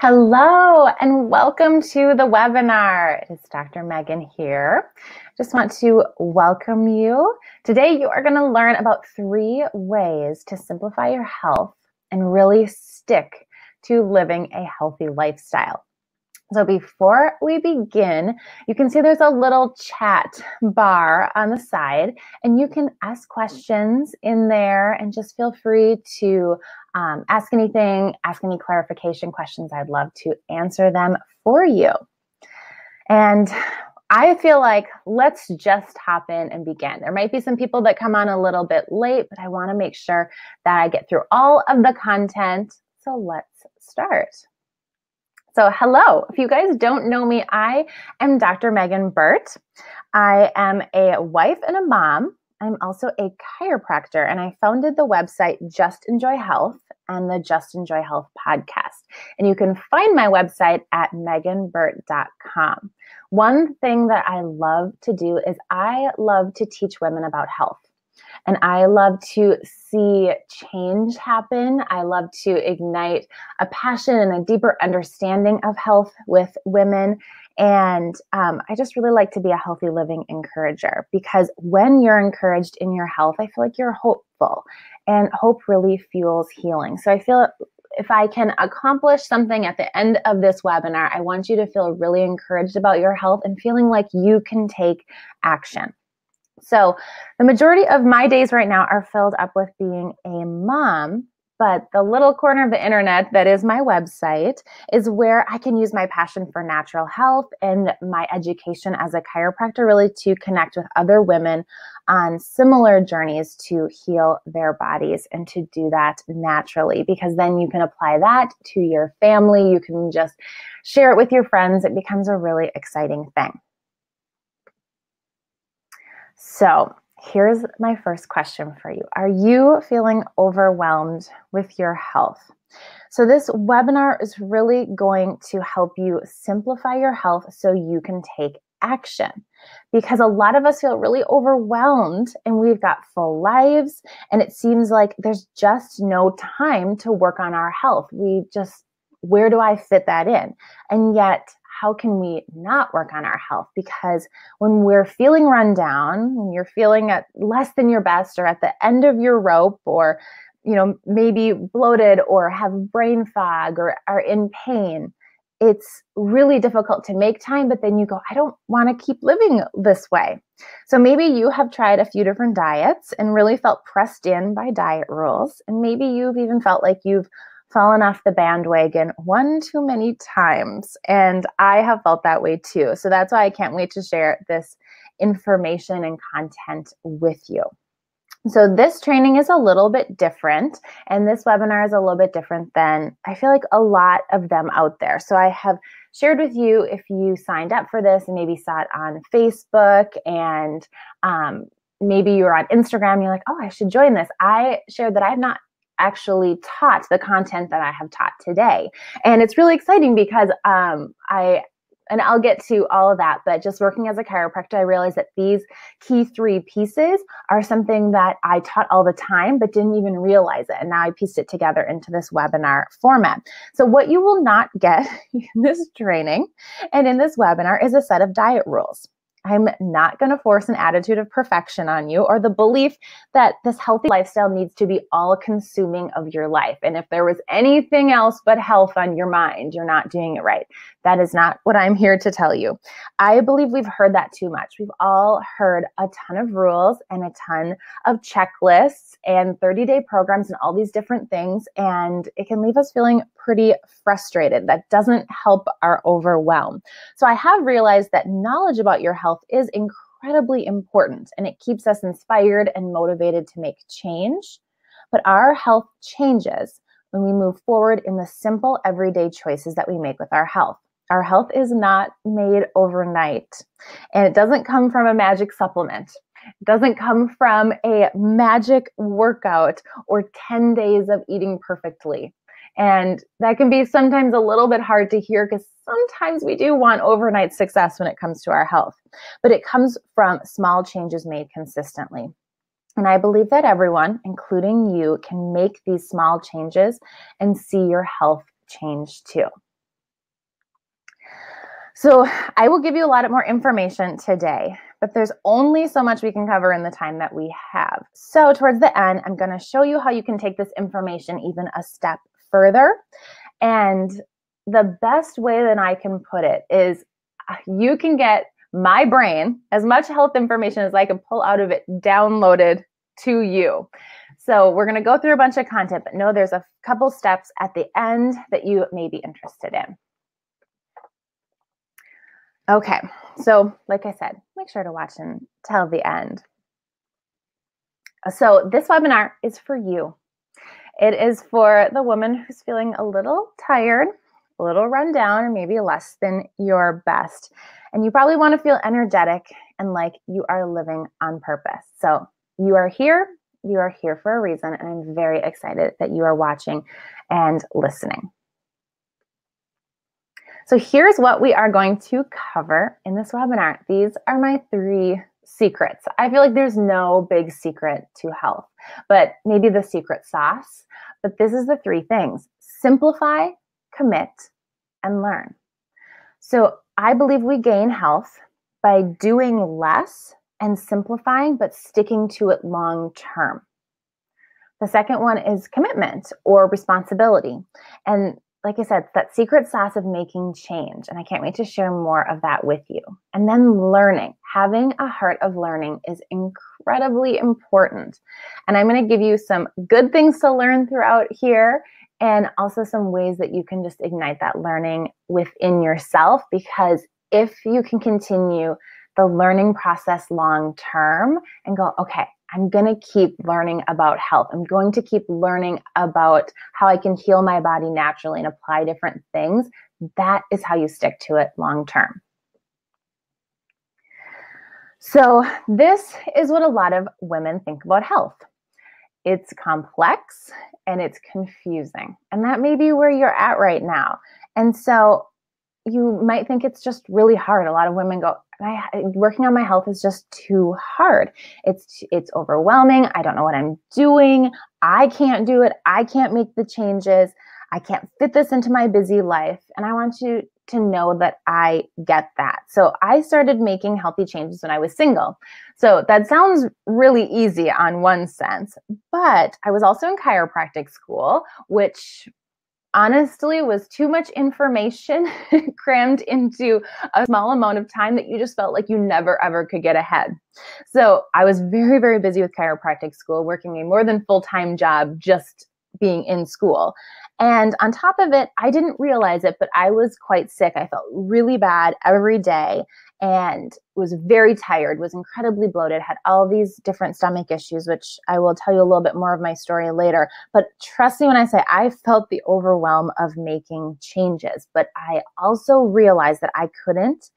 Hello and welcome to the webinar. It's Dr. Megan here. Just want to welcome you. Today you are going to learn about 3 ways to simplify your health and really stick to living a healthy lifestyle. So before we begin, you can see there's a little chat bar on the side, and you can ask questions in there and just feel free to ask anything, ask any clarification questions. I'd love to answer them for you. And I feel like let's just hop in and begin. There might be some people that come on a little bit late, but I want to make sure that I get through all of the content. So let's start. So hello, if you guys don't know me, I am Dr. Megan Burt. I am a wife and a mom. I'm also a chiropractor, and I founded the website Just Enjoy Health and the Just Enjoy Health podcast. And you can find my website at meganburt.com. One thing that I love to do is I love to teach women about health. And I love to see change happen. I love to ignite a passion and a deeper understanding of health with women. And I just really like to be a healthy living encourager, because when you're encouraged in your health, I feel like you're hopeful, and hope really fuels healing. So I feel if I can accomplish something at the end of this webinar, I want you to feel really encouraged about your health and feeling like you can take action. So the majority of my days right now are filled up with being a mom, but the little corner of the internet that is my website is where I can use my passion for natural health and my education as a chiropractor really to connect with other women on similar journeys to heal their bodies and to do that naturally, because then you can apply that to your family. You can just share it with your friends. It becomes a really exciting thing. So here's my first question for you. Are you feeling overwhelmed with your health? So this webinar is really going to help you simplify your health so you can take action, because a lot of us feel really overwhelmed and we've got full lives and it seems like there's just no time to work on our health. Where do I fit that in? And yet, how can we not work on our health? Because when we're feeling run down, when you're feeling at less than your best or at the end of your rope, or maybe bloated or have brain fog or are in pain, it's really difficult to make time, but then you go, I don't want to keep living this way. So maybe you have tried a few different diets and really felt pressed in by diet rules. And maybe you've even felt like you've fallen off the bandwagon one too many times. And I have felt that way too. So that's why I can't wait to share this information and content with you. So this training is a little bit different, and this webinar is a little bit different than I feel like a lot of them out there. So I have shared with you, if you signed up for this and maybe saw it on Facebook and maybe you were on Instagram, you're like, oh, I should join this. I shared that I have not actually taught the content that I have taught today. And it's really exciting because I'll get to all of that, but just working as a chiropractor, I realized that these key 3 pieces are something that I taught all the time, but didn't even realize it. And now I pieced it together into this webinar format. So what you will not get in this training and in this webinar is a set of diet rules. I'm not going to force an attitude of perfection on you or the belief that this healthy lifestyle needs to be all-consuming of your life. And if there was anything else but health on your mind, you're not doing it right. That is not what I'm here to tell you. I believe we've heard that too much. We've all heard a ton of rules and a ton of checklists and 30-day programs and all these different things, and it can leave us feeling pretty frustrated. That doesn't help our overwhelm. So I have realized that knowledge about your health is incredibly important, and it keeps us inspired and motivated to make change. But our health changes when we move forward in the simple everyday choices that we make with our health. Our health is not made overnight, and it doesn't come from a magic supplement. It doesn't come from a magic workout or 10 days of eating perfectly. And that can be sometimes a little bit hard to hear, because sometimes we do want overnight success when it comes to our health. But it comes from small changes made consistently. And I believe that everyone, including you, can make these small changes and see your health change too. So I will give you a lot more information today, but there's only so much we can cover in the time that we have. So towards the end, I'm going to show you how you can take this information even a step further. And the best way that I can put it is you can get my brain, as much health information as I can pull out of it, downloaded to you. So we're going to go through a bunch of content, but know there's a couple steps at the end that you may be interested in. Okay, so like I said, make sure to watch until the end. So this webinar is for you. It is for the woman who's feeling a little tired, a little run down, or maybe less than your best. And you probably want to feel energetic and like you are living on purpose. So you are here for a reason, and I'm very excited that you are watching and listening. So here's what we are going to cover in this webinar. These are my 3 secrets. I feel like there's no big secret to health, but maybe the secret sauce. But this is the 3 things: simplify, commit, and learn. So I believe we gain health by doing less and simplifying, but sticking to it long term. The second one is commitment or responsibility. And like I said, that secret sauce of making change. And I can't wait to share more of that with you. And then learning. Having a heart of learning is incredibly important. And I'm going to give you some good things to learn throughout here, and also some ways that you can just ignite that learning within yourself. Because if you can continue the learning process long term and go, okay, I'm going to keep learning about health. I'm going to keep learning about how I can heal my body naturally and apply different things. That is how you stick to it long term. So this is what a lot of women think about health. It's complex and it's confusing. And that may be where you're at right now. And so you might think it's just really hard. A lot of women go, working on my health is just too hard. It's overwhelming. I don't know what I'm doing. I can't do it. I can't make the changes. I can't fit this into my busy life. And I want you to know that I get that. So I started making healthy changes when I was single. So that sounds really easy on one sense, but I was also in chiropractic school, which honestly was too much information crammed into a small amount of time that you just felt like you never ever could get ahead. So I was very, very busy with chiropractic school, working a more than full-time job just being in school. And on top of it, I didn't realize it, but I was quite sick. I felt really bad every day and was very tired, was incredibly bloated, had all these different stomach issues, which I will tell you a little bit more of my story later. But trust me when I say I felt the overwhelm of making changes, but I also realized that I couldn't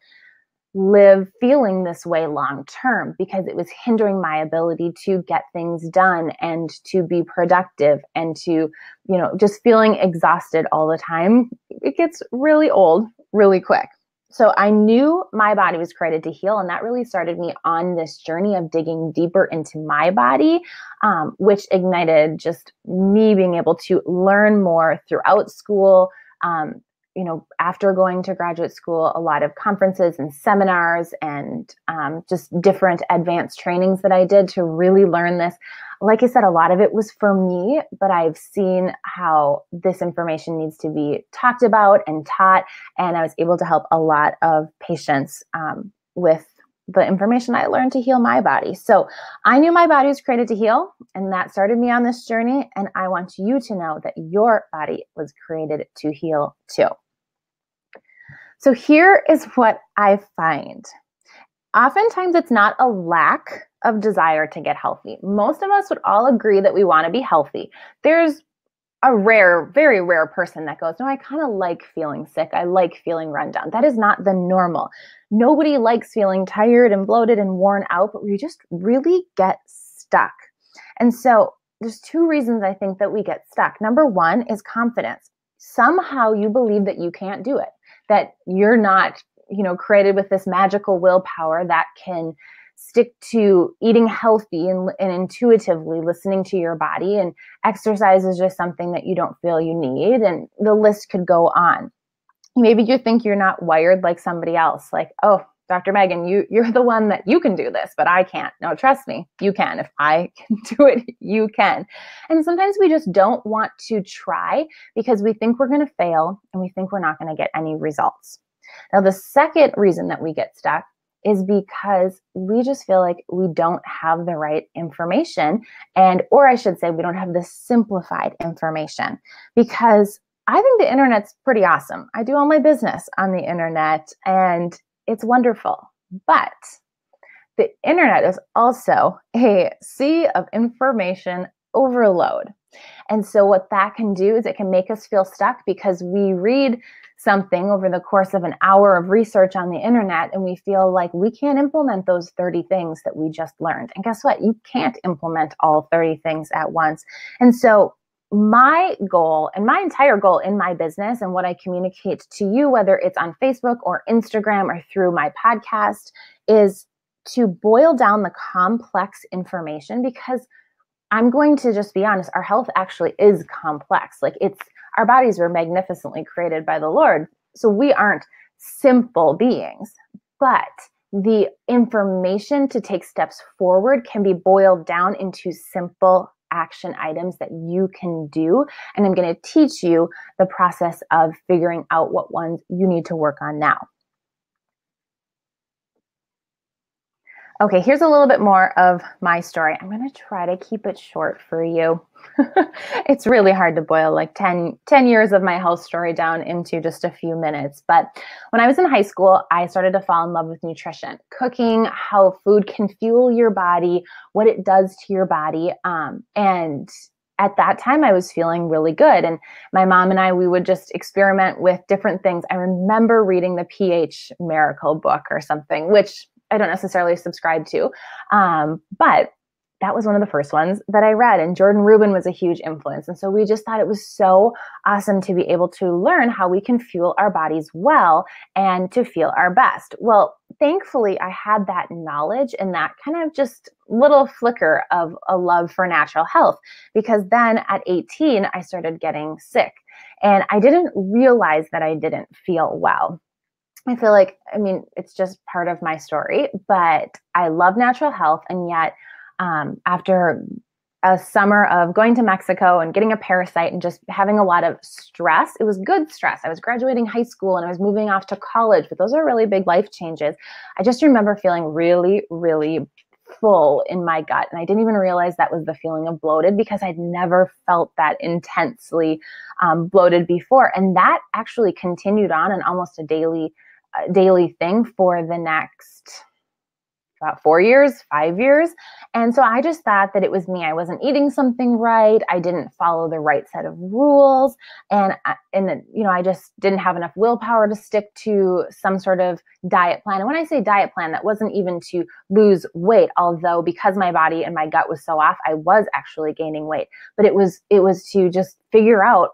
live feeling this way long term because it was hindering my ability to get things done and to be productive and to, just feeling exhausted all the time. It gets really old really quick. So I knew my body was created to heal, and that really started me on this journey of digging deeper into my body, which ignited just me being able to learn more throughout school. After going to graduate school, a lot of conferences and seminars and just different advanced trainings that I did to really learn this. Like I said, a lot of it was for me, but I've seen how this information needs to be talked about and taught, and I was able to help a lot of patients with the information I learned to heal my body. So I knew my body was created to heal, and that started me on this journey. And I want you to know that your body was created to heal too. So here is what I find. Oftentimes it's not a lack of desire to get healthy. Most of us would all agree that we want to be healthy. There's a very rare person that goes, no, I kind of like feeling sick. I like feeling run down. That is not the normal. Nobody likes feeling tired and bloated and worn out, but we just really get stuck. And so there's 2 reasons I think that we get stuck. Number 1 is confidence. Somehow you believe that you can't do it, that you're not, created with this magical willpower that can stick to eating healthy and intuitively listening to your body, and exercise is just something that you don't feel you need, and the list could go on. Maybe you think you're not wired like somebody else. Like, oh, Dr. Megan, you're the one that you can do this, but I can't. No, trust me, you can. If I can do it, you can. And sometimes we just don't want to try because we think we're going to fail and we think we're not going to get any results. Now, the second reason that we get stuck is because we just feel like we don't have the right information, or I should say, we don't have the simplified information, because I think the internet's pretty awesome. I do all my business on the internet and it's wonderful. But the internet is also a sea of information overload. And so what that can do is it can make us feel stuck because we read something over the course of an hour of research on the internet and we feel like we can't implement those 30 things that we just learned. And guess what? You can't implement all 30 things at once. And so my goal and my entire goal in my business and what I communicate to you, whether it's on Facebook or Instagram or through my podcast, is to boil down the complex information, because I'm going to just be honest, our health actually is complex. Like, our bodies were magnificently created by the Lord. So we aren't simple beings, but the information to take steps forward can be boiled down into simple action items that you can do. And I'm going to teach you the process of figuring out what ones you need to work on now. Okay, here's a little bit more of my story. I'm going to try to keep it short for you. It's really hard to boil like 10 years of my health story down into just a few minutes. But when I was in high school, I started to fall in love with nutrition, cooking, how food can fuel your body, what it does to your body. And at that time, I was feeling really good. And my mom and I, we would just experiment with different things. I remember reading the pH Miracle book or something, which I don't necessarily subscribe to, but that was one of the first ones that I read, and Jordan Rubin was a huge influence. And so we just thought it was so awesome to be able to learn how we can fuel our bodies well and to feel our best. Well, thankfully, I had that knowledge and that kind of just little flicker of a love for natural health, because then at 18, I started getting sick and I didn't realize that I didn't feel well. I feel like, it's just part of my story, but I love natural health. And yet, after a summer of going to Mexico and getting a parasite and just having a lot of stress, it was good stress. I was graduating high school and I was moving off to college, but those are really big life changes. I just remember feeling really, really full in my gut. And I didn't even realize that was the feeling of bloated, because I'd never felt that intensely bloated before. And that actually continued on in almost a daily thing for the next about 4 years, 5 years. And so I just thought that it was me. I wasn't eating something right. I didn't follow the right set of rules. And I just didn't have enough willpower to stick to some sort of diet plan. And when I say diet plan, that wasn't even to lose weight, although because my body and my gut was so off, I was actually gaining weight. But it was to just figure out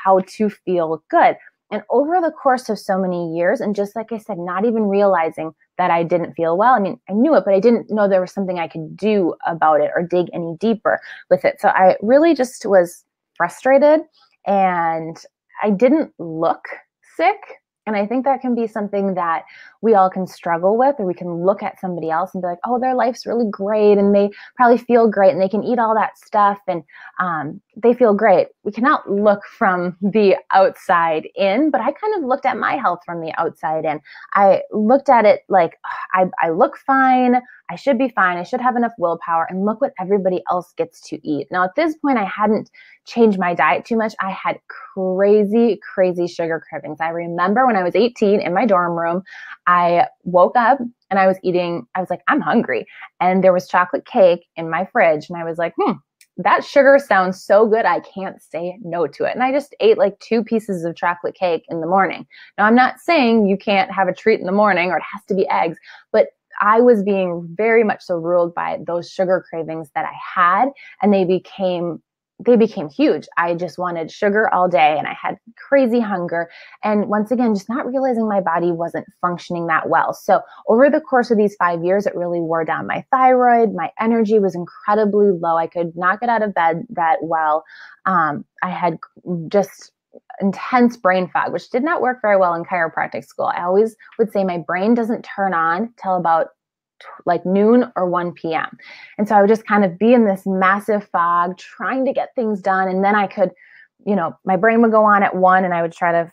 how to feel good. And over the course of so many years, and just like I said, not even realizing that I didn't feel well. I knew it, but I didn't know there was something I could do about it or dig any deeper with it. So I really just was frustrated, and I didn't look sick. And I think that can be something that we all can struggle with, or we can look at somebody else and be like, oh, their life's really great and they probably feel great and they can eat all that stuff and they feel great. We cannot look from the outside in, but I kind of looked at my health from the outside in. I looked at it like, I look fine. I should be fine. I should have enough willpower, and look what everybody else gets to eat. Now, at this point, I hadn't changed my diet too much. I had crazy, crazy sugar cravings. I remember when I was 18 in my dorm room, I woke up and I was like, I'm hungry. And there was chocolate cake in my fridge. And I was like, that sugar sounds so good. I can't say no to it. And I just ate like 2 pieces of chocolate cake in the morning. Now, I'm not saying you can't have a treat in the morning or it has to be eggs, but I was being very much so ruled by those sugar cravings that I had, and they became huge. I just wanted sugar all day and I had crazy hunger. And once again, just not realizing my body wasn't functioning that well. So over the course of these 5 years, it really wore down my thyroid. My energy was incredibly low. I could not get out of bed that well. I had just intense brain fog, which did not work very well in chiropractic school. I always would say my brain doesn't turn on till about like noon or 1 p.m. And so I would just kind of be in this massive fog trying to get things done. And then I could, my brain would go on at 1 and I would try to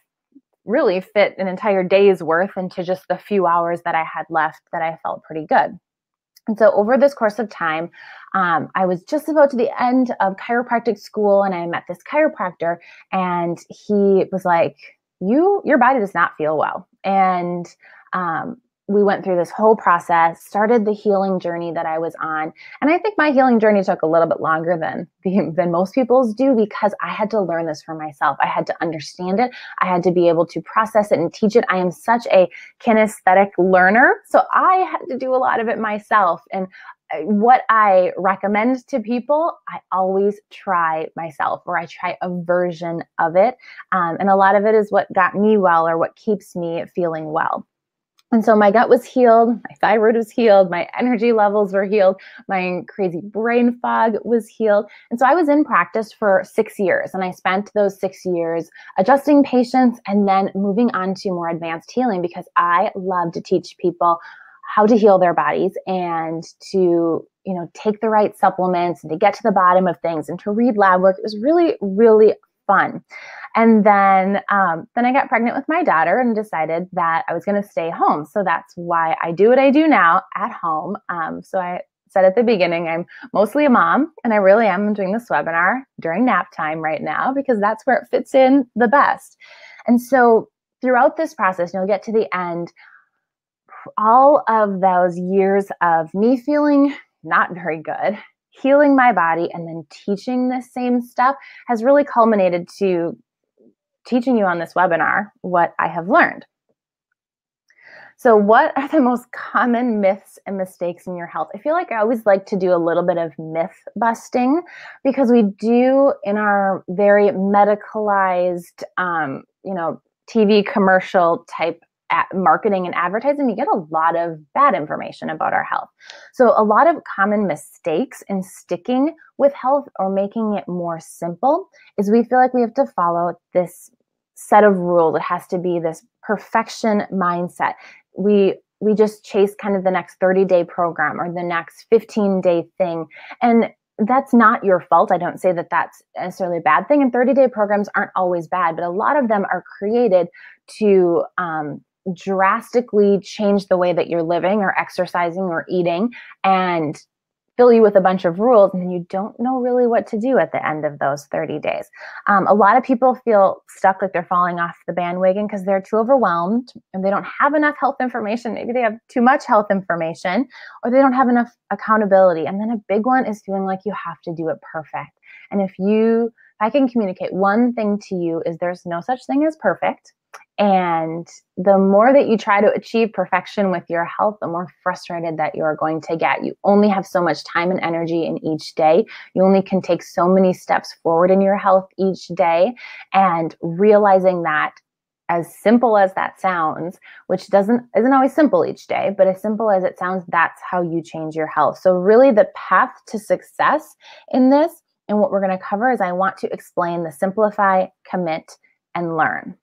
really fit an entire day's worth into just the few hours that I had left that I felt pretty good. And so over this course of time, I was just about to the end of chiropractic school and I met this chiropractor and he was like, your body does not feel well. And we went through this whole process, started the healing journey that I was on. And I think my healing journey took a little bit longer than most people's do because I had to learn this for myself. I had to understand it. I had to be able to process it and teach it. I am such a kinesthetic learner. So I had to do a lot of it myself. And what I recommend to people, I always try myself, or I try a version of it. And a lot of it is what got me well or what keeps me feeling well. And so my gut was healed, my thyroid was healed, my energy levels were healed, my crazy brain fog was healed. And so I was in practice for 6 years, and I spent those 6 years adjusting patients and then moving on to more advanced healing because I love to teach people how to heal their bodies and to, take the right supplements and to get to the bottom of things and to read lab work. It was really, really fun. And then I got pregnant with my daughter and decided that I was going to stay home. So that's why I do what I do now at home. So I said at the beginning, I'm mostly a mom, and I really am. I'm doing this webinar during nap time right now because that's where it fits in the best. And so throughout this process, you'll get to the end, all of those years of me feeling not very good, healing my body, and then teaching the same stuff has really culminated to teaching you on this webinar what I have learned. So what are the most common myths and mistakes in your health? I feel like I always like to do a little bit of myth busting because we do in our very medicalized, TV commercial type marketing and advertising, you get a lot of bad information about our health. So a lot of common mistakes in sticking with health or making it more simple is we feel like we have to follow this set of rules. It has to be this perfection mindset. We just chase kind of the next 30-day program or the next 15-day thing. And that's not your fault. I don't say that that's necessarily a bad thing. And 30-day programs aren't always bad, but a lot of them are created to drastically change the way that you're living or exercising or eating and fill you with a bunch of rules, and then you don't know really what to do at the end of those 30 days. A lot of people feel stuck, like they're falling off the bandwagon because they're too overwhelmed and they don't have enough health information. Maybe they have too much health information or they don't have enough accountability. And then a big one is feeling like you have to do it perfect. And if I can communicate one thing to you is there's no such thing as perfect. And the more that you try to achieve perfection with your health, the more frustrated that you're going to get. You only have so much time and energy in each day. You only can take so many steps forward in your health each day. And realizing that, as simple as that sounds, which isn't always simple each day, but as simple as it sounds, that's how you change your health. So really the path to success in this, and what we're going to cover is I want to explain the simplify, commit, and learn.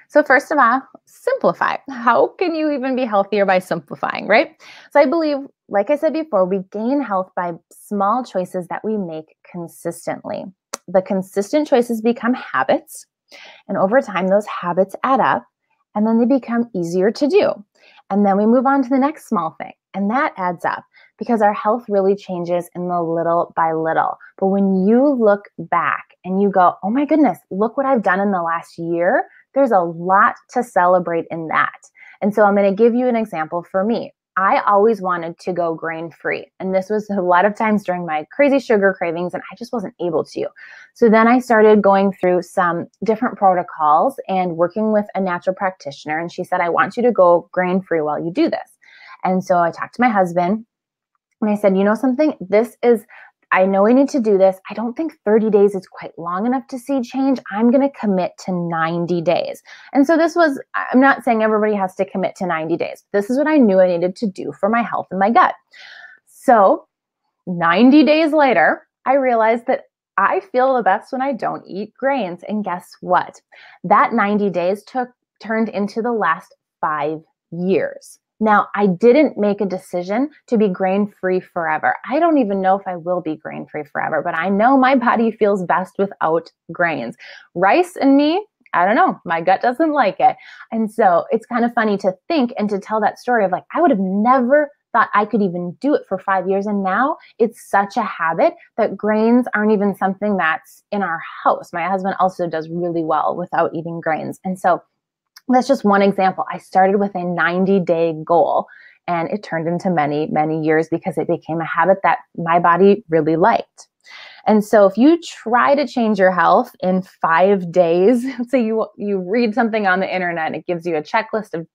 So first of all, simplify. How can you even be healthier by simplifying, right? So I believe, like I said before, we gain health by small choices that we make consistently. The consistent choices become habits, and over time, those habits add up, and then they become easier to do. And then we move on to the next small thing, and that adds up because our health really changes in the little by little. But when you look back and you go, oh my goodness, look what I've done in the last year, there's a lot to celebrate in that. And so I'm going to give you an example for me. I always wanted to go grain-free. And this was a lot of times during my crazy sugar cravings, and I just wasn't able to. So then I started going through some different protocols and working with a natural practitioner. And she said, I want you to go grain-free while you do this. And so I talked to my husband and I said, you know something, I know we need to do this. I don't think 30 days is quite long enough to see change. I'm going to commit to 90 days. And so I'm not saying everybody has to commit to 90 days. This is what I knew I needed to do for my health and my gut. So 90 days later, I realized that I feel the best when I don't eat grains. And guess what? That 90 days turned into the last 5 years. Now, I didn't make a decision to be grain-free forever. I don't even know if I will be grain-free forever, but I know my body feels best without grains. Rice and me, I don't know, my gut doesn't like it. And so it's kind of funny to think and to tell that story of like, I would have never thought I could even do it for 5 years. And now it's such a habit that grains aren't even something that's in our house. My husband also does really well without eating grains. And so that's just one example. I started with a 90-day goal and it turned into many, many years because it became a habit that my body really liked. And so if you try to change your health in 5 days, so you read something on the internet and it gives you a checklist of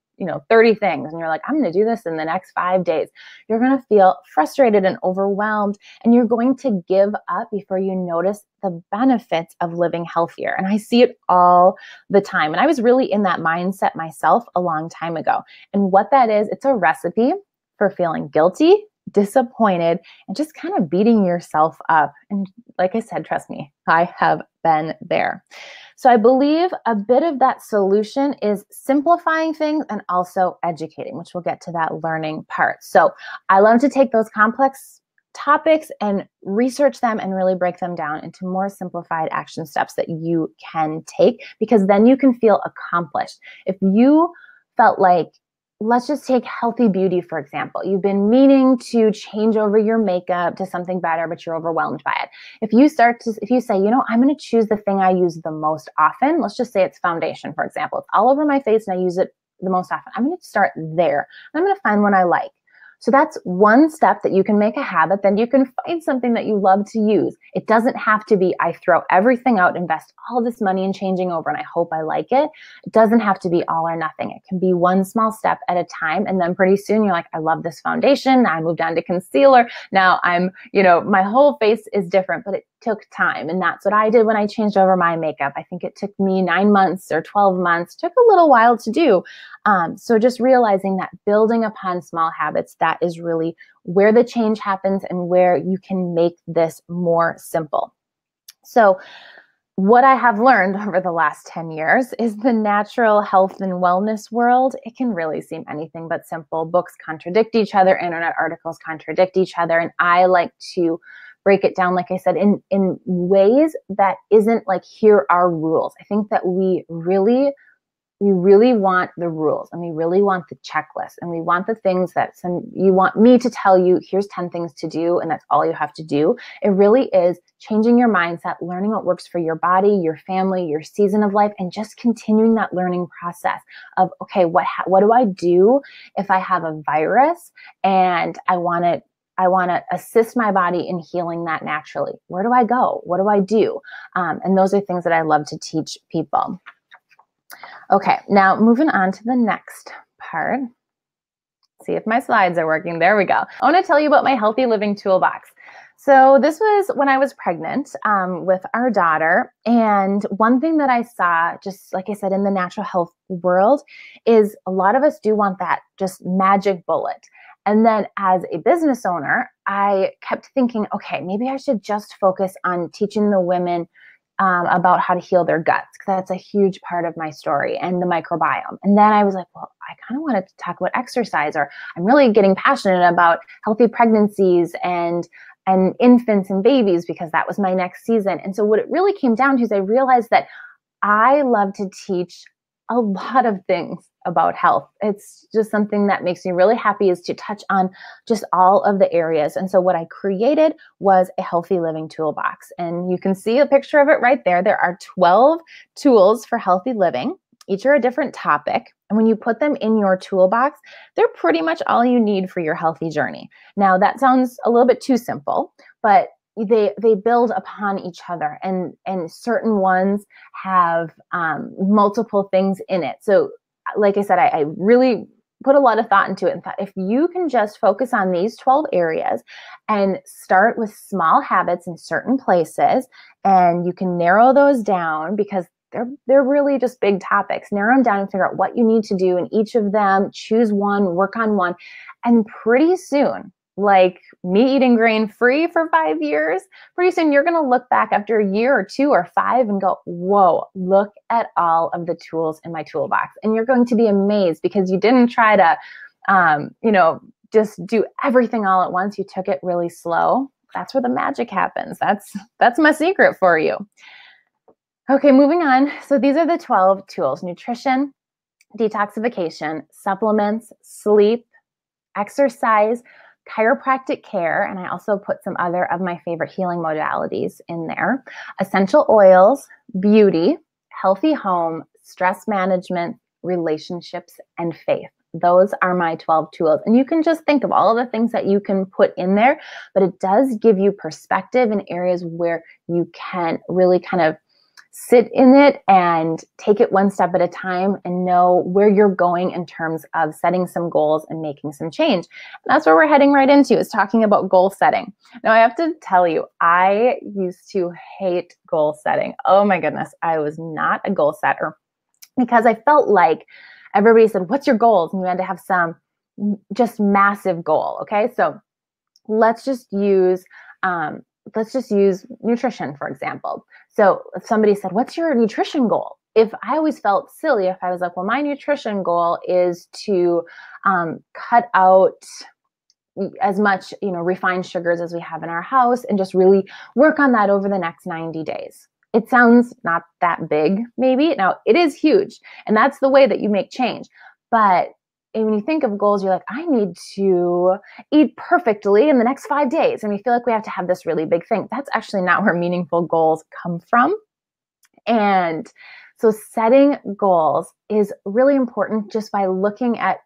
30 things. And you're like, I'm going to do this in the next 5 days. You're going to feel frustrated and overwhelmed, and you're going to give up before you notice the benefits of living healthier. And I see it all the time. And I was really in that mindset myself a long time ago. And what that is, it's a recipe for feeling guilty, disappointed, and just kind of beating yourself up. And like I said, trust me, I have been there. So I believe a bit of that solution is simplifying things and also educating, which we'll get to that learning part. So I love to take those complex topics and research them and really break them down into more simplified action steps that you can take, because then you can feel accomplished. If you felt like, let's just take healthy beauty, for example. You've been meaning to change over your makeup to something better, but you're overwhelmed by it. If you say, I'm going to choose the thing I use the most often. Let's just say it's foundation, for example. It's all over my face and I use it the most often. I'm going to start there. I'm going to find one I like. So that's one step that you can make a habit. Then you can find something that you love to use. It doesn't have to be, I throw everything out, invest all this money in changing over, and I hope I like it. It doesn't have to be all or nothing. It can be one small step at a time. And then pretty soon you're like, I love this foundation. I moved on to concealer. Now my whole face is different, but it took time. And that's what I did when I changed over my makeup. I think it took me 9 months or 12 months, took a little while to do. So just realizing that building upon small habits, that is really where the change happens and where you can make this more simple. So what I have learned over the last 10 years is the natural health and wellness world, it can really seem anything but simple. Books contradict each other, internet articles contradict each other, and I like to break it down, like I said, in ways that isn't like, here are rules. I think that we really want the rules, and we really want the checklist, and we want the things that you want me to tell you, here's 10 things to do, and that's all you have to do. It really is changing your mindset, learning what works for your body, your family, your season of life, and just continuing that learning process of, okay, what do I do if I have a virus and I want to assist my body in healing that naturally? Where do I go? What do I do? And those are things that I love to teach people. Okay, now moving on to the next part. See if my slides are working. There we go. I want to tell you about my healthy living toolbox. So this was when I was pregnant with our daughter. And one thing that I saw, just like I said, in the natural health world, is a lot of us do want that just magic bullet. And then as a business owner, I kept thinking, okay, maybe I should just focus on teaching the women about how to heal their guts, because that's a huge part of my story, and the microbiome. And then I was like, well, I kind of wanted to talk about exercise, or I'm really getting passionate about healthy pregnancies and infants and babies, because that was my next season. And so what it really came down to is I realized that I love to teach a lot of things about health. It's just something that makes me really happy, is to touch on just all of the areas. And so what I created was a healthy living toolbox. And you can see a picture of it right there. There are 12 tools for healthy living. Each are a different topic. And when you put them in your toolbox, they're pretty much all you need for your healthy journey. Now, that sounds a little bit too simple, but they build upon each other, and certain ones have multiple things in it. So like I said, I really put a lot of thought into it and thought, if you can just focus on these 12 areas and start with small habits in certain places, and you can narrow those down, because they're really just big topics. Narrow them down and figure out what you need to do in each of them, choose one, work on one, and pretty soon like me eating grain-free for 5 years, pretty soon you're going to look back after a year or 2 or 5 and go, whoa, look at all of the tools in my toolbox. And you're going to be amazed because you didn't try to, just do everything all at once. You took it really slow. That's where the magic happens. That's my secret for you. Okay, moving on. So these are the 12 tools: nutrition, detoxification, supplements, sleep, exercise, chiropractic care, and I also put some other of my favorite healing modalities in there: essential oils, beauty, healthy home, stress management, relationships, and faith. Those are my 12 tools. And you can just think of all of the things that you can put in there, but it does give you perspective in areas where you can really kind of sit in it and take it one step at a time and know where you're going in terms of setting some goals and making some change. And that's where we're heading right into, is talking about goal setting. Now, I have to tell you, I used to hate goal setting. Oh my goodness, I was not a goal setter because I felt like everybody said, what's your goals? And you had to have some just massive goal. Okay, so let's just use nutrition, for example. So if somebody said, what's your nutrition goal? If I always felt silly if I was like, well, my nutrition goal is to cut out as much, refined sugars as we have in our house and just really work on that over the next 90 days. It sounds not that big, maybe. Now, it is huge, and that's the way that you make change. But when you think of goals, you're like, I need to eat perfectly in the next 5 days. And we feel like we have to have this really big thing. That's actually not where meaningful goals come from. And so setting goals is really important just by looking at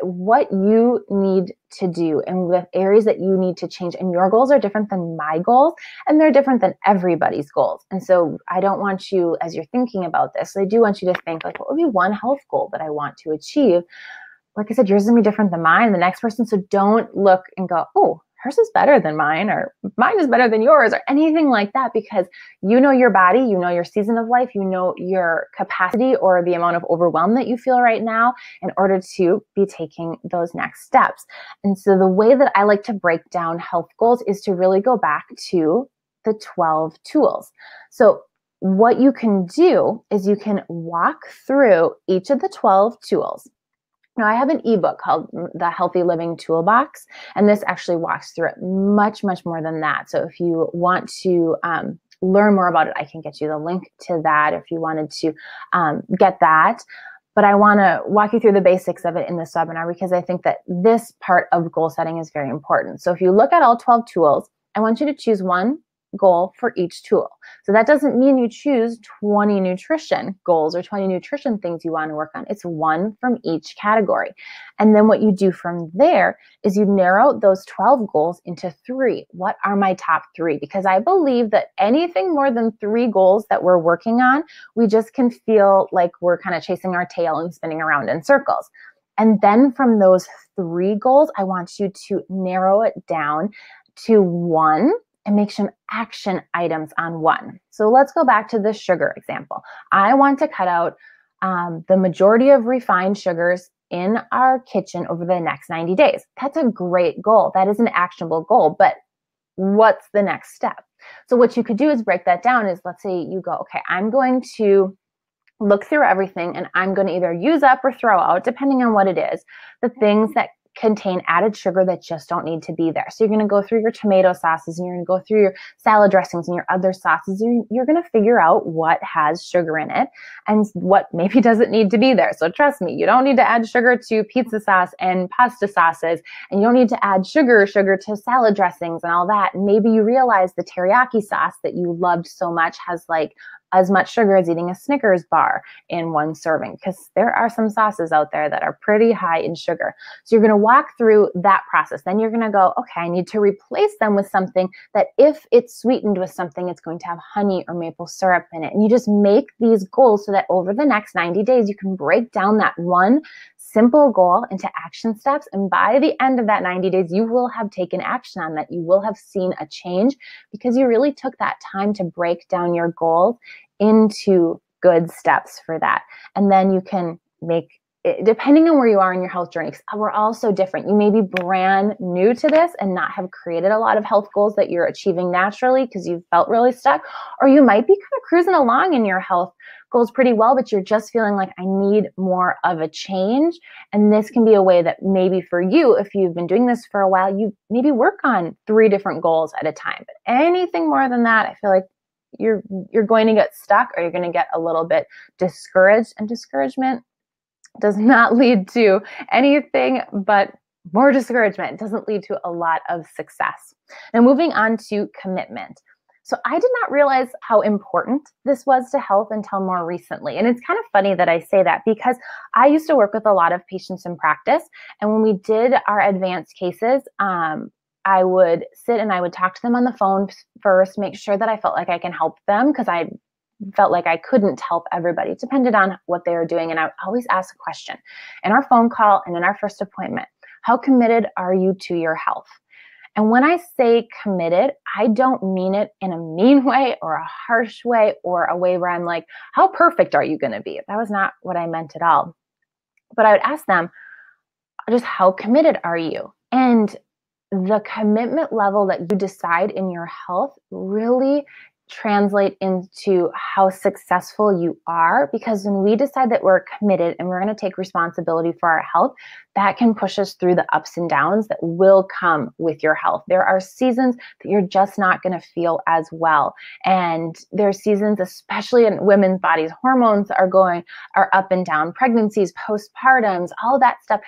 what you need to do and the areas that you need to change. And your goals are different than my goals, and they're different than everybody's goals. And so I don't want you, as you're thinking about this, I do want you to think like, what would be one health goal that I want to achieve? Like I said, yours is going to be different than mine, the next person. So don't look and go, oh, hers is better than mine, or mine is better than yours, or anything like that, because you know your body, you know your season of life, you know your capacity or the amount of overwhelm that you feel right now in order to be taking those next steps. And so the way that I like to break down health goals is to really go back to the 12 tools. So what you can do is you can walk through each of the 12 tools. Now, I have an ebook called The Healthy Living Toolbox, and this actually walks through it much, much more than that. So if you want to learn more about it, I can get you the link to that if you wanted to get that. But I want to walk you through the basics of it in this webinar because I think that this part of goal setting is very important. So if you look at all 12 tools, I want you to choose one goal for each tool. So that doesn't mean you choose 20 nutrition goals or 20 nutrition things you want to work on. It's one from each category. And then what you do from there is you narrow those 12 goals into 3. What are my top 3? Because I believe that anything more than 3 goals that we're working on, we just can feel like we're kind of chasing our tail and spinning around in circles. And then from those 3 goals, I want you to narrow it down to 1 and make some action items on 1. So let's go back to the sugar example. I want to cut out the majority of refined sugars in our kitchen over the next 90 days. That's a great goal. That is an actionable goal, but what's the next step? So what you could do is break that down. Is let's say you go, okay, I'm going to look through everything and I'm going to either use up or throw out, depending on what it is, the things that contain added sugar that just don't need to be there. So you're going to go through your tomato sauces and you're going to go through your salad dressings and your other sauces. You're going to figure out what has sugar in it and what maybe doesn't need to be there. So trust me, you don't need to add sugar to pizza sauce and pasta sauces, and you don't need to add sugar to salad dressings and all that. And maybe you realize the teriyaki sauce that you loved so much has like as much sugar as eating a Snickers bar in one serving, because there are some sauces out there that are pretty high in sugar. So you're going to walk through that process. Then you're going to go, okay, I need to replace them with something that if it's sweetened with something, it's going to have honey or maple syrup in it. And you just make these goals so that over the next 90 days, you can break down that one simple goal into action steps. And by the end of that 90 days, you will have taken action on that. You will have seen a change because you really took that time to break down your goals into good steps for that. And then you can make depending on where you are in your health journey, 'cause we're all so different. You may be brand new to this and not have created a lot of health goals that you're achieving naturally because you felt really stuck, or you might be kind of cruising along in your health goals pretty well, but you're just feeling like I need more of a change. And this can be a way that maybe for you, if you've been doing this for a while, you maybe work on 3 different goals at a time. But anything more than that, I feel like you're going to get stuck, or you're going to get a little bit discouraged, and discouragement does not lead to anything but more discouragement. It doesn't lead to a lot of success. Now, moving on to commitment. So I did not realize how important this was to health until more recently. And it's kind of funny that I say that, because I used to work with a lot of patients in practice. And when we did our advanced cases, I would sit and I would talk to them on the phone first, make sure that I felt like I can help them, because I felt like I couldn't help everybody. It depended on what they were doing. And I would always ask a question in our phone call and in our first appointment: how committed are you to your health? And when I say committed, I don't mean it in a mean way or a harsh way or a way where I'm like, how perfect are you going to be? That was not what I meant at all. But I would ask them, just how committed are you? And the commitment level that you decide in your health really translate into how successful you are, because when we decide that we're committed and we're going to take responsibility for our health, that can push us through the ups and downs that will come with your health. There are seasons that you're just not going to feel as well. And there are seasons, especially in women's bodies, hormones are up and down, pregnancies, postpartums, all that stuff.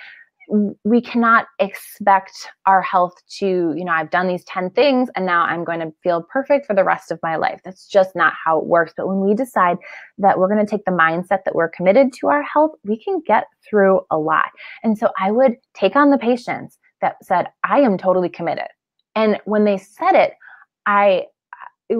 We cannot expect our health to, I've done these 10 things and now I'm going to feel perfect for the rest of my life. That's just not how it works. But when we decide that we're going to take the mindset that we're committed to our health, we can get through a lot. And so I would take on the patients that said, I am totally committed. And when they said it, there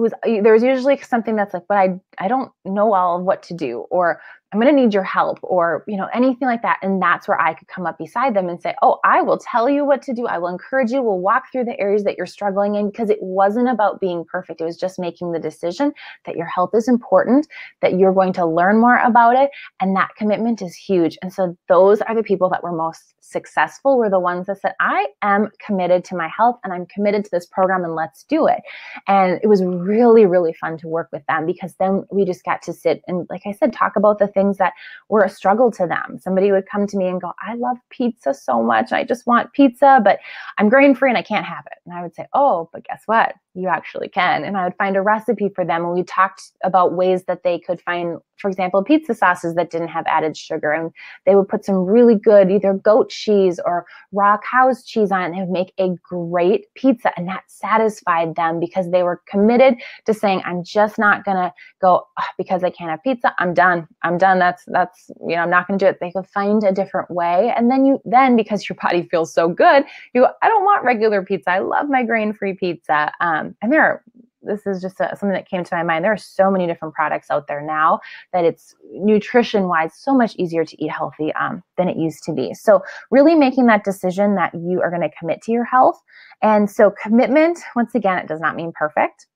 was usually something that's like, but I don't know all of what to do, or I'm going to need your help, or, anything like that. And that's where I could come up beside them and say, oh, I will tell you what to do. I will encourage you. We'll walk through the areas that you're struggling in, because it wasn't about being perfect. It was just making the decision that your health is important, that you're going to learn more about it. And that commitment is huge. And so those are the people that were most successful, were the ones that said, I am committed to my health and I'm committed to this program, and let's do it. And it was really, really fun to work with them, because then we just got to sit and, like I said, talk about the things that were a struggle to them. Somebody would come to me and go, I love pizza so much. I just want pizza, but I'm grain-free and I can't have it. And I would say, oh, but guess what? You actually can. And I would find a recipe for them. And we talked about ways that they could find, for example, pizza sauces that didn't have added sugar. And they would put some really good, either goat cheese or raw cow's cheese on it. And it would make a great pizza. And that satisfied them, because they were committed to saying, I'm just not going to go, oh, because I can't have pizza, I'm done. That's, I'm not going to do it. They could find a different way. And then because your body feels so good, you go, I don't want regular pizza. I love my grain-free pizza. And this is just something that came to my mind. There are so many different products out there now that it's nutrition-wise so much easier to eat healthy than it used to be. So really making that decision that you are going to commit to your health. And so commitment, once again, it does not mean perfect.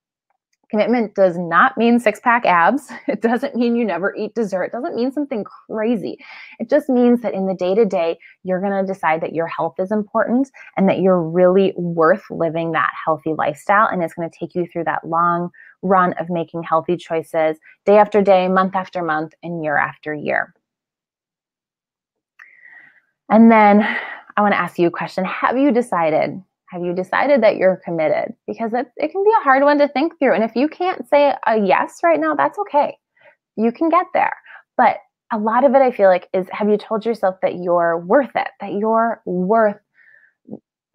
Commitment does not mean six-pack abs. It doesn't mean you never eat dessert. It doesn't mean something crazy. It just means that in the day-to-day, you're going to decide that your health is important and that you're really worth living that healthy lifestyle. And it's going to take you through that long run of making healthy choices day after day, month after month, and year after year. And then I want to ask you a question. Have you decided that you're committed? Because it can be a hard one to think through. And if you can't say a yes right now, that's okay. You can get there. But a lot of it, I feel like, is, have you told yourself that you're worth it, that you're worth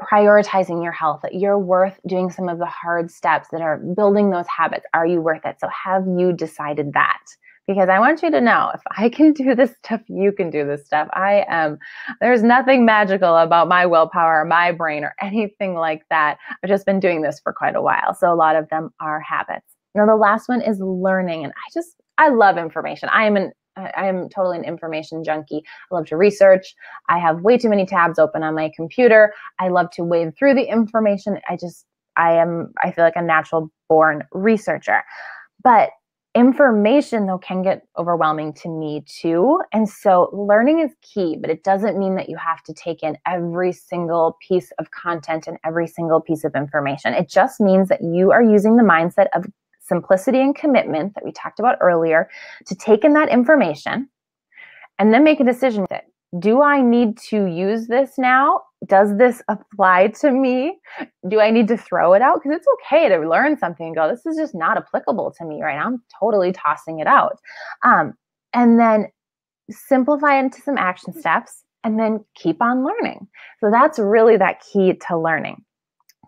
prioritizing your health, that you're worth doing some of the hard steps that are building those habits? Are you worth it? So have you decided that? Because I want you to know, if I can do this stuff, you can do this stuff. There's nothing magical about my willpower, or my brain, or anything like that. I've just been doing this for quite a while. So a lot of them are habits. Now, the last one is learning. And I love information. I am totally an information junkie. I love to research. I have way too many tabs open on my computer. I love to wade through the information. I feel like a natural born researcher. But Information, though, can get overwhelming to me too. And so learning is key, but it doesn't mean that you have to take in every single piece of content and every single piece of information. It just means that you are using the mindset of simplicity and commitment that we talked about earlier to take in that information and then make a decision with it. Do I need to use this now? Does this apply to me? Do I need to throw it out? Because it's okay to learn something and go, this is just not applicable to me right now. I'm totally tossing it out. And then simplify into some action steps and then keep on learning. So that's really that key to learning.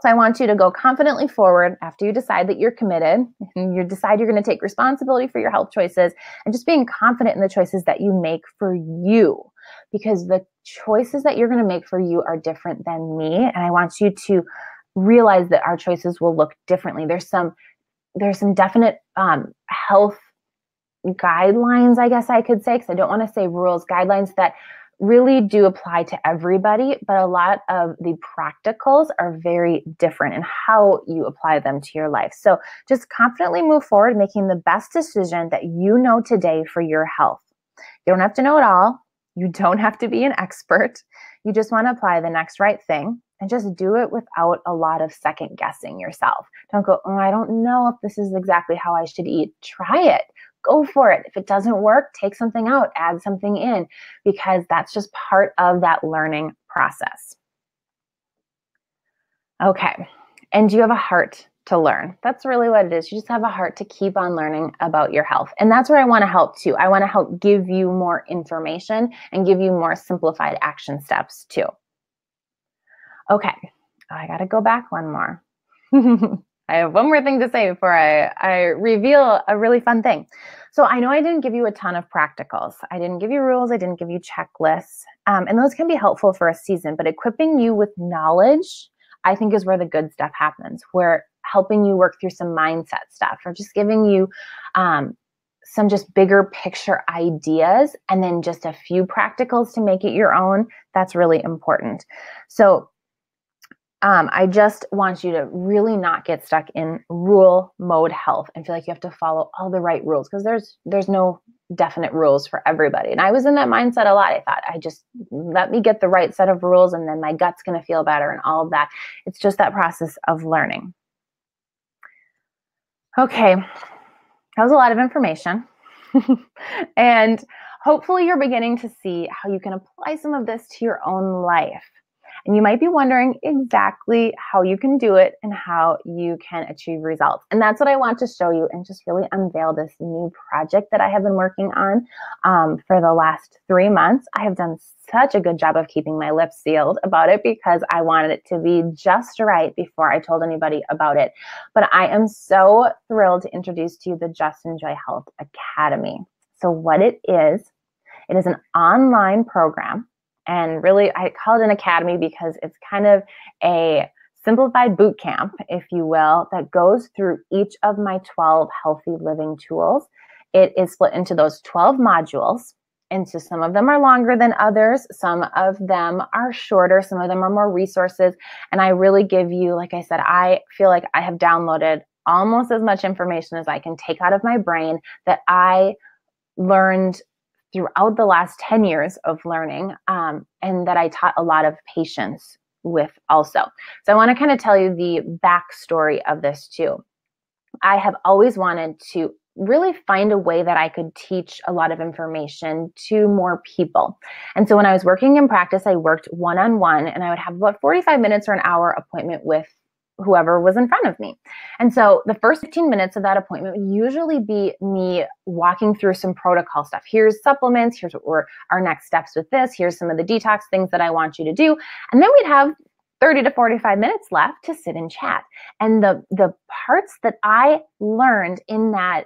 So I want you to go confidently forward after you decide that you're committed and you decide you're going to take responsibility for your health choices and just being confident in the choices that you make for you, because the choices that you're going to make for you are different than me. And I want you to realize that our choices will look differently. There's some definite health guidelines, I guess I could say, because I don't want to say rules, guidelines that really do apply to everybody, but a lot of the practicals are very different in how you apply them to your life. So just confidently move forward, making the best decision that you know today for your health. You don't have to know it all. You don't have to be an expert. You just want to apply the next right thing and just do it without a lot of second guessing yourself. Don't go, oh, I don't know if this is exactly how I should eat. Try it. Go for it. If it doesn't work, take something out, add something in, because that's just part of that learning process. Okay. And do you have a heart to learn? That's really what it is. You just have a heart to keep on learning about your health. And that's where I want to help too. I want to help give you more information and give you more simplified action steps too. Okay. I got to go back one more. I have one more thing to say before I reveal a really fun thing. So I know I didn't give you a ton of practicals. I didn't give you rules. I didn't give you checklists. And those can be helpful for a season, but equipping you with knowledge, I think, is where the good stuff happens, where helping you work through some mindset stuff or just giving you some just bigger picture ideas and then just a few practicals to make it your own. That's really important. So I just want you to really not get stuck in rule mode health and feel like you have to follow all the right rules, because there's no definite rules for everybody. And I was in that mindset a lot. I thought, I just let me get the right set of rules and then my gut's going to feel better and all of that. It's just that process of learning. Okay, that was a lot of information. And hopefully you're beginning to see how you can apply some of this to your own life. And you might be wondering exactly how you can do it and how you can achieve results. And that's what I want to show you and just really unveil this new project that I have been working on for the last 3 months. I have done such a good job of keeping my lips sealed about it because I wanted it to be just right before I told anybody about it. But I am so thrilled to introduce to you the Just Enjoy Health Academy. So what it is an online program. And really, I call it an academy because it's kind of a simplified boot camp, if you will, that goes through each of my 12 healthy living tools. It is split into those 12 modules. And so some of them are longer than others. Some of them are shorter. Some of them are more resources. And I really give you, like I said, I feel like I have downloaded almost as much information as I can take out of my brain that I learned throughout the last 10 years of learning, and that I taught a lot of patients with also. So I want to kind of tell you the backstory of this too. I have always wanted to really find a way that I could teach a lot of information to more people. And so when I was working in practice, I worked one-on-one, and I would have about 45 minutes or an hour appointment with whoever was in front of me. And so the first 15 minutes of that appointment would usually be me walking through some protocol stuff. Here's supplements, here's what our next steps with this, here's some of the detox things that I want you to do. And then we'd have 30 to 45 minutes left to sit and chat. And the parts that I learned in that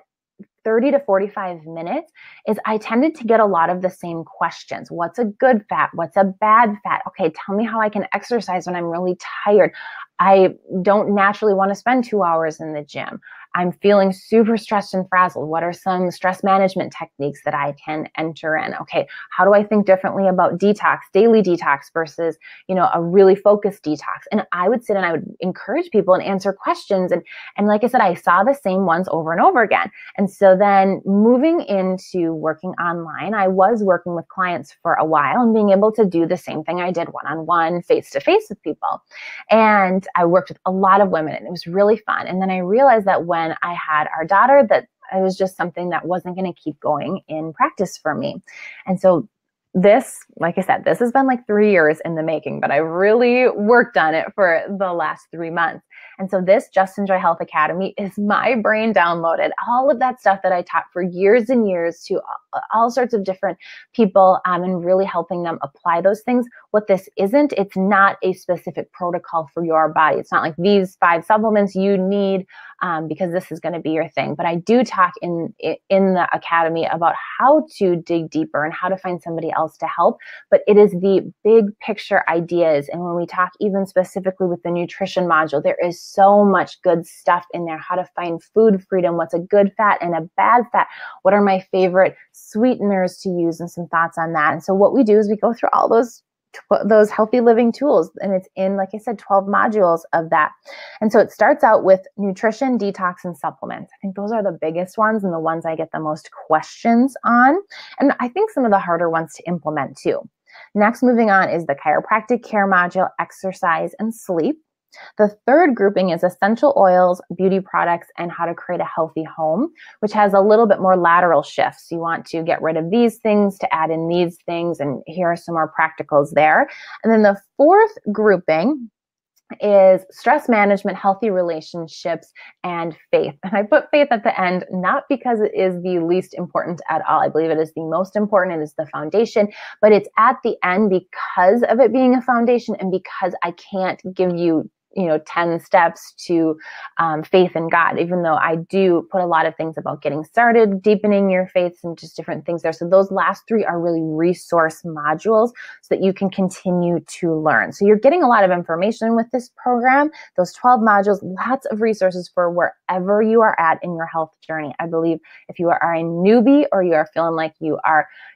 30 to 45 minutes is I tended to get a lot of the same questions. What's a good fat? What's a bad fat? Okay, tell me how I can exercise when I'm really tired. I don't naturally want to spend 2 hours in the gym. I'm feeling super stressed and frazzled. What are some stress management techniques that I can enter in? Okay, how do I think differently about detox, daily detox versus, a really focused detox? And I would sit and I would encourage people and answer questions. And like I said, I saw the same ones over and over again. And so then moving into working online, I was working with clients for a while and being able to do the same thing I did one-on-one, face-to-face with people. And I worked with a lot of women and it was really fun. And then I realized that when I had our daughter, that it was just something that wasn't going to keep going in practice for me. And so this, like I said, this has been like 3 years in the making, but I really worked on it for the last 3 months. And so this Just Enjoy Health Academy is my brain downloaded, all of that stuff that I taught for years and years to all sorts of different people, and really helping them apply those things. What this isn't, it's not a specific protocol for your body. It's not like these 5 supplements you need because this is going to be your thing. But I do talk in the academy about how to dig deeper and how to find somebody else to help. But it is the big picture ideas. And when we talk even specifically with the nutrition module, there is so much good stuff in there. How to find food freedom, what's a good fat and a bad fat, what are my favorite sweeteners to use, and some thoughts on that. And so what we do is we go through all those healthy living tools, and it's in, like I said, 12 modules of that. And so it starts out with nutrition, detox, and supplements. I think those are the biggest ones and the ones I get the most questions on, and I think some of the harder ones to implement too. Next, moving on, is the chiropractic care module, exercise and sleep. The third grouping is essential oils, beauty products, and how to create a healthy home, which has a little bit more lateral shifts. You want to get rid of these things to add in these things, and here are some more practicals there. And then the fourth grouping is stress management, healthy relationships, and faith. And I put faith at the end, not because it is the least important at all. I believe it is the most important. It is the foundation, but it's at the end because of it being a foundation and because I can't give you 10 steps to faith in God, even though I do put a lot of things about getting started, deepening your faith, and just different things there. So those last 3 are really resource modules so that you can continue to learn. So you're getting a lot of information with this program, those 12 modules, lots of resources for wherever you are at in your health journey. I believe if you are a newbie or you are feeling like you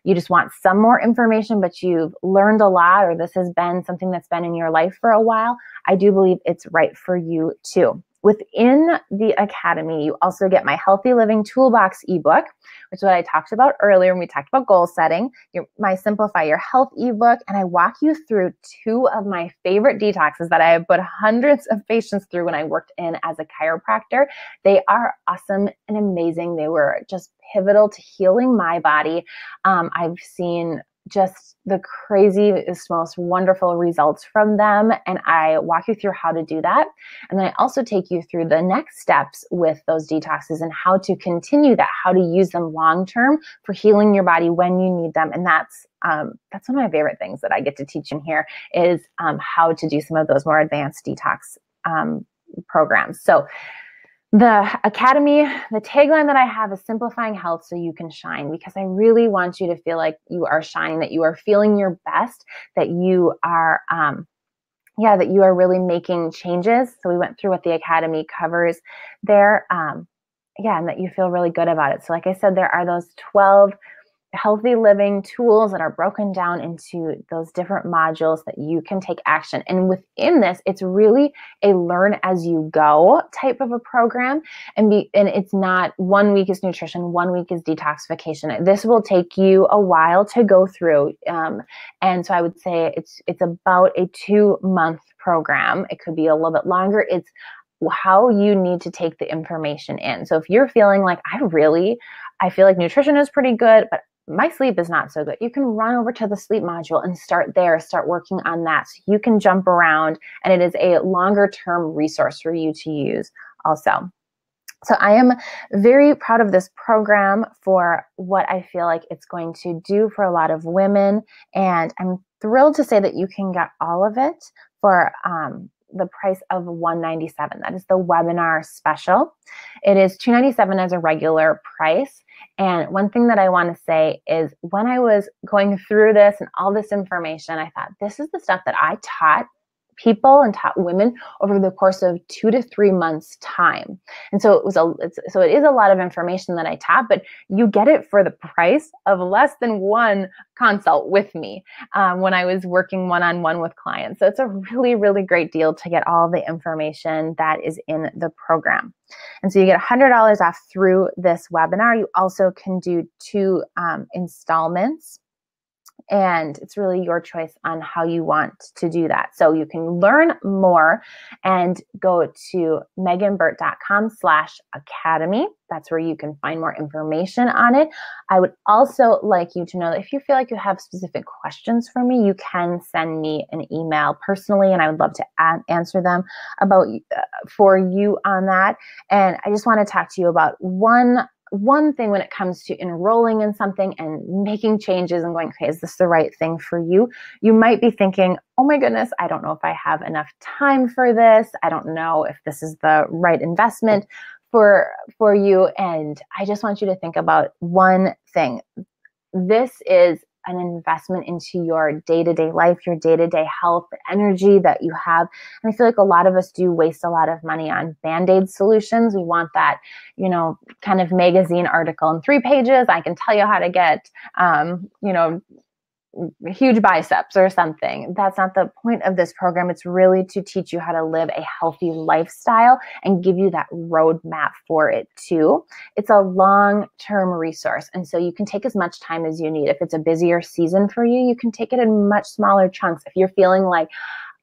just want some more information, but you've learned a lot, or this has been something that's been in your life for a while, I do believe it's right for you too. Within the academy, you also get my Healthy Living Toolbox ebook, which is what I talked about earlier when we talked about goal setting, my Simplify Your Health ebook, and I walk you through 2 of my favorite detoxes that I have put hundreds of patients through when I worked in as a chiropractor. They are awesome and amazing. They were just pivotal to healing my body. I've seen just the craziest, most wonderful results from them. And I walk you through how to do that. And then I also take you through the next steps with those detoxes and how to continue that, how to use them long-term for healing your body when you need them. And that's one of my favorite things that I get to teach in here is how to do some of those more advanced detox programs. So the academy, the tagline that I have is simplifying health so you can shine, because I really want you to feel like you are shining, that you are feeling your best, that you are, that you are really making changes. So we went through what the academy covers there. And that you feel really good about it. So like I said, there are those 12 healthy living tools that are broken down into those different modules that you can take action. And within this, it's really a learn as you go type of a program. And it's not 1 week is nutrition, 1 week is detoxification. This will take you a while to go through. And so I would say it's about a 2-month program. It could be a little bit longer. It's how you need to take the information in. So if you're feeling like I feel like nutrition is pretty good, but my sleep is not so good, you can run over to the sleep module and start working on that. So you can jump around, and it is a longer term resource for you to use also. So I am very proud of this program for what I feel like it's going to do for a lot of women. And I'm thrilled to say that you can get all of it for the price of $197. That is the webinar special. It is $297 as a regular price. And one thing that I want to say is when I was going through this and all this information, I thought, this is the stuff that I taught people and top women over the course of 2 to 3 months time. And so it is a lot of information that I taught, but you get it for the price of less than one consult with me when I was working one-on-one with clients. So it's a really, really great deal to get all the information that is in the program. And so you get $100 off through this webinar. You also can do 2 installments. And it's really your choice on how you want to do that. So you can learn more and go to meganburt.com/academy. That's where you can find more information on it. I would also like you to know that if you feel like you have specific questions for me, you can send me an email personally, and I would love to answer them for you on that. And I just want to talk to you about one thing when it comes to enrolling in something and making changes and going, okay, is this the right thing for you? You might be thinking, oh my goodness, I don't know if I have enough time for this. I don't know if this is the right investment for you. And I just want you to think about one thing. This is an investment into your day-to-day life, your day-to-day health, the energy that you have. And I feel like a lot of us do waste a lot of money on Band-Aid solutions. We want that, kind of magazine article in 3 pages. I can tell you how to get, huge biceps or something. That's not the point of this program. It's really to teach you how to live a healthy lifestyle and give you that roadmap for it too. It's a long-term resource. And so you can take as much time as you need. If it's a busier season for you, you can take it in much smaller chunks. If you're feeling like,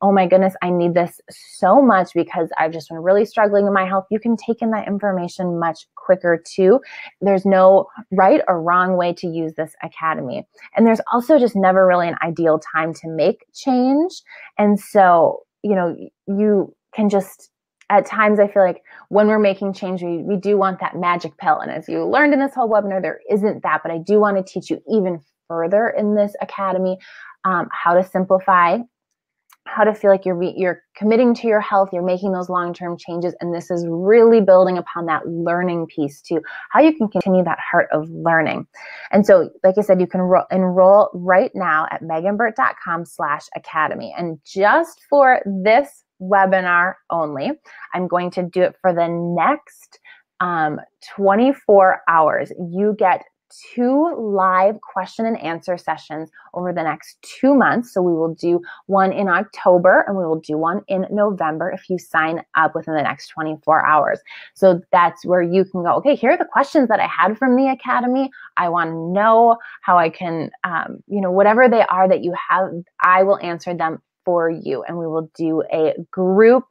oh my goodness, I need this so much because I've just been really struggling in my health, you can take in that information much quicker too. There's no right or wrong way to use this academy. And there's also just never really an ideal time to make change. And so, you can just, at times I feel like when we're making change, we do want that magic pill. And as you learned in this whole webinar, there isn't that, but I do want to teach you even further in this academy how to simplify, how to feel like you're committing to your health, you're making those long-term changes. And this is really building upon that learning piece too, how you can continue that heart of learning. And so, like I said, you can enroll right now at meganburt.com/academy. And just for this webinar only, I'm going to do it for the next 24 hours. You get 2 live question and answer sessions over the next 2 months. So we will do one in October and we will do one in November if you sign up within the next 24 hours. So that's where you can go, okay, here are the questions that I had from the academy. I want to know how I can, whatever they are that you have, I will answer them for you. And we will do a group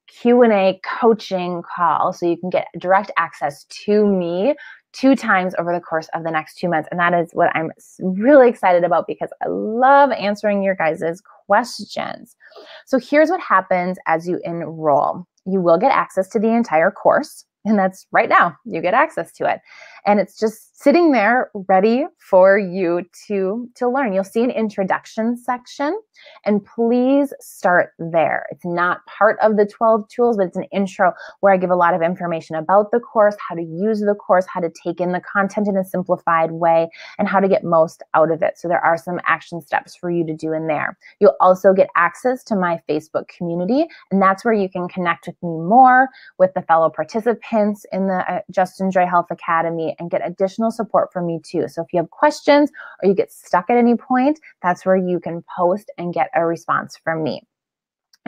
Q&A coaching call so you can get direct access to me 2 times over the course of the next 2 months. And that is what I'm really excited about because I love answering your guys' questions. So here's what happens as you enroll. You will get access to the entire course. And that's right now, you get access to it. And it's just sitting there ready for you to learn. You'll see an introduction section, and please start there. It's not part of the 12 tools, but it's an intro where I give a lot of information about the course, how to use the course, how to take in the content in a simplified way, and how to get most out of it. So there are some action steps for you to do in there. You'll also get access to my Facebook community, and that's where you can connect with me more, with the fellow participants in the Just Enjoy Health Academy, and get additional support from me too. So if you have questions or you get stuck at any point, that's where you can post and get a response from me.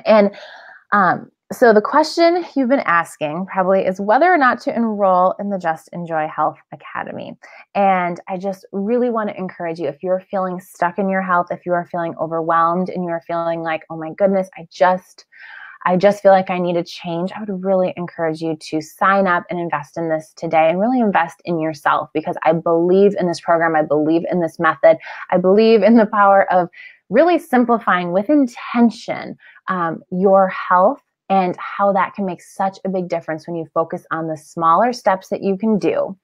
And so the question you've been asking probably is whether or not to enroll in the Just Enjoy Health Academy. And I just really want to encourage you, if you're feeling stuck in your health, if you are feeling overwhelmed and you're feeling like, oh my goodness, I just feel like I need a change, I would really encourage you to sign up and invest in this today and really invest in yourself, because I believe in this program. I believe in this method. I believe in the power of really simplifying with intention your health, and how that can make such a big difference when you focus on the smaller steps that you can do.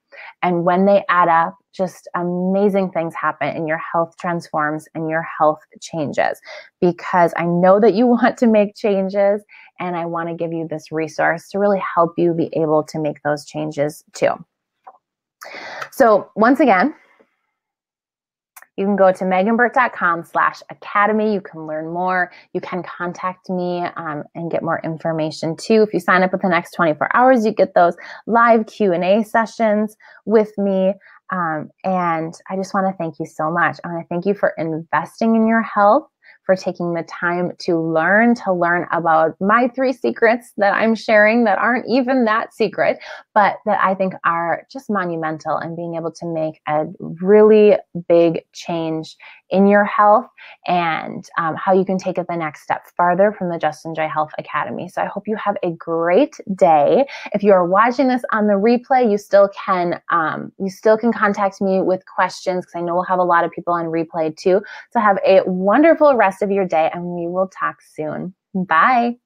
And when they add up, just amazing things happen and your health transforms and your health changes. Because I know that you want to make changes, and I want to give you this resource to really help you be able to make those changes too. So once again, You can go to meganburt.com/academy. You can learn more. You can contact me and get more information too. If you sign up with the next 24 hours, you get those live Q&A sessions with me. And I just want to thank you so much. I want to thank you for investing in your health, for taking the time to learn about my 3 secrets that I'm sharing that aren't even that secret, but that I think are just monumental in being able to make a really big change in your health, and how you can take it the next step farther from the Just Enjoy Health Academy. So I hope you have a great day. If you are watching this on the replay, you still can contact me with questions, because I know we'll have a lot of people on replay too. So have a wonderful rest of your day, and we will talk soon. Bye.